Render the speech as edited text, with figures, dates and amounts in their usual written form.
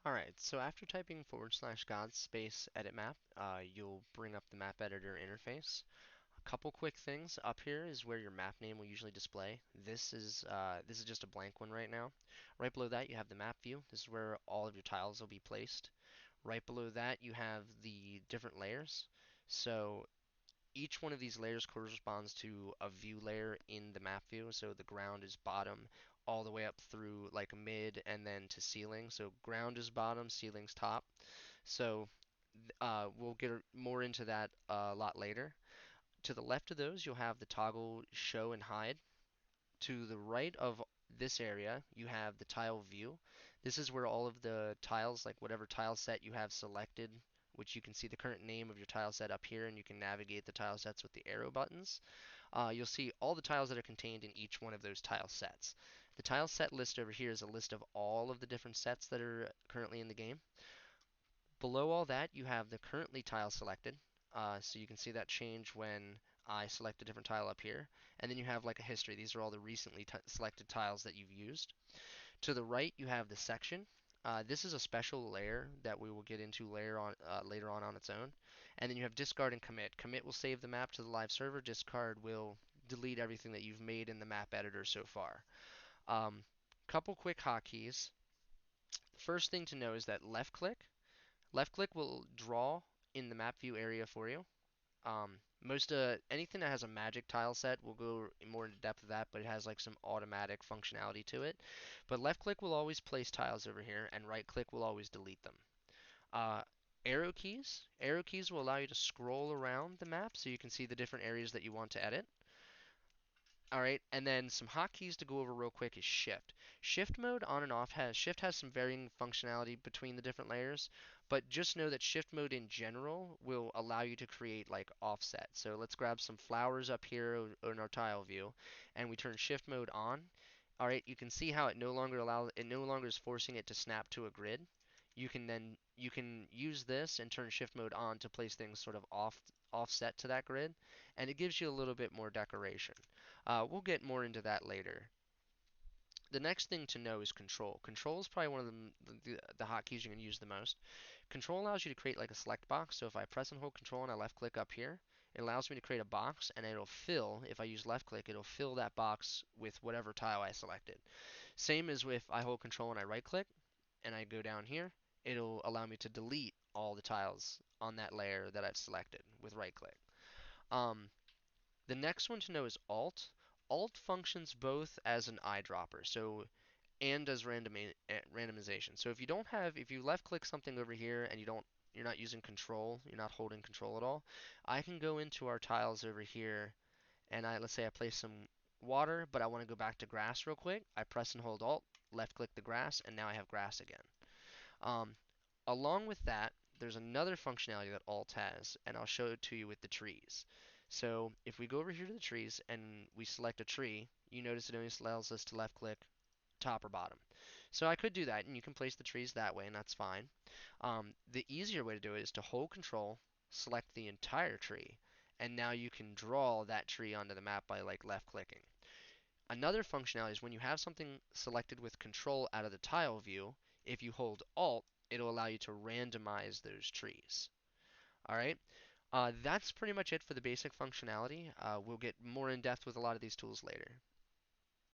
Alright, so after typing /God space edit map, you'll bring up the map editor interface. A couple quick things. Up here is where your map name will usually display. This is just a blank one right now. Right below that you have the map view. This is where all of your tiles will be placed. Right below that you have the different layers. So each one of these layers corresponds to a view layer in the map view. So the ground is bottom all the way up through like mid and then to ceiling. So ground is bottom, ceiling's top. So we'll get more into that a lot later. To the left of those, you'll have the toggle show and hide. To the right of this area, you have the tile view. This is where all of the tiles, like whatever tile set you have selected, which you can see the current name of your tile set up here, and you can navigate the tile sets with the arrow buttons. You'll see all the tiles that are contained in each one of those tile sets. The tile set list over here is a list of all of the different sets that are currently in the game. Below all that, you have the currently tile selected. So you can see that change when I select a different tile up here. And then you have like a history. These are all the recently selected tiles that you've used. To the right, you have the section. This is a special layer that we will get into later on its own. And then you have discard and commit. Commit will save the map to the live server. Discard will delete everything that you've made in the map editor so far. Couple quick hotkeys. First thing to know is that left click will draw in the map view area for you. Most anything that has a magic tile set will go more into depth of that, but it has like some automatic functionality to it. But left click will always place tiles over here, and right click will always delete them. Uh, arrow keys will allow you to scroll around the map so you can see the different areas that you want to edit. All right, and then some hotkeys to go over real quick is Shift. Shift mode on and off has Shift has some varying functionality between the different layers, but just know that Shift mode in general will allow you to create like offset. So let's grab some flowers up here in our tile view, and we turn Shift mode on. All right, you can see how it no longer is forcing it to snap to a grid. You can use this and turn shift mode on to place things sort of offset to that grid, and it gives you a little bit more decoration. We'll get more into that later. The next thing to know is control. Control is probably one of the hotkeys you're going to use the most. Control allows you to create like a select box. So if I press and hold control and I left click up here, it allows me to create a box, and it'll fill, if I use left click, it'll fill that box with whatever tile I selected. Same as if I hold control and I right click and I go down here, it'll allow me to delete all the tiles on that layer that I've selected with right click. Um, the next one to know is Alt. Alt functions both as an eyedropper, so and as randomization. So if you left click something over here and you're not using control, you're not holding control at all, I can go into our tiles over here and let's say I place some water, but I want to go back to grass real quick. I press and hold Alt, left click the grass, and now I have grass again. Um, Along with that, there's another functionality that Alt has, and I'll show it to you with the trees. So if we go over here to the trees and we select a tree, you notice it only allows us to left click top or bottom. So I could do that, and you can place the trees that way, and that's fine. The easier way to do it is to hold control, select the entire tree, and now you can draw that tree onto the map by like left clicking. Another functionality is when you have something selected with control out of the tile view, if you hold Alt, it'll allow you to randomize those trees. All right, that's pretty much it for the basic functionality. We'll get more in depth with a lot of these tools later.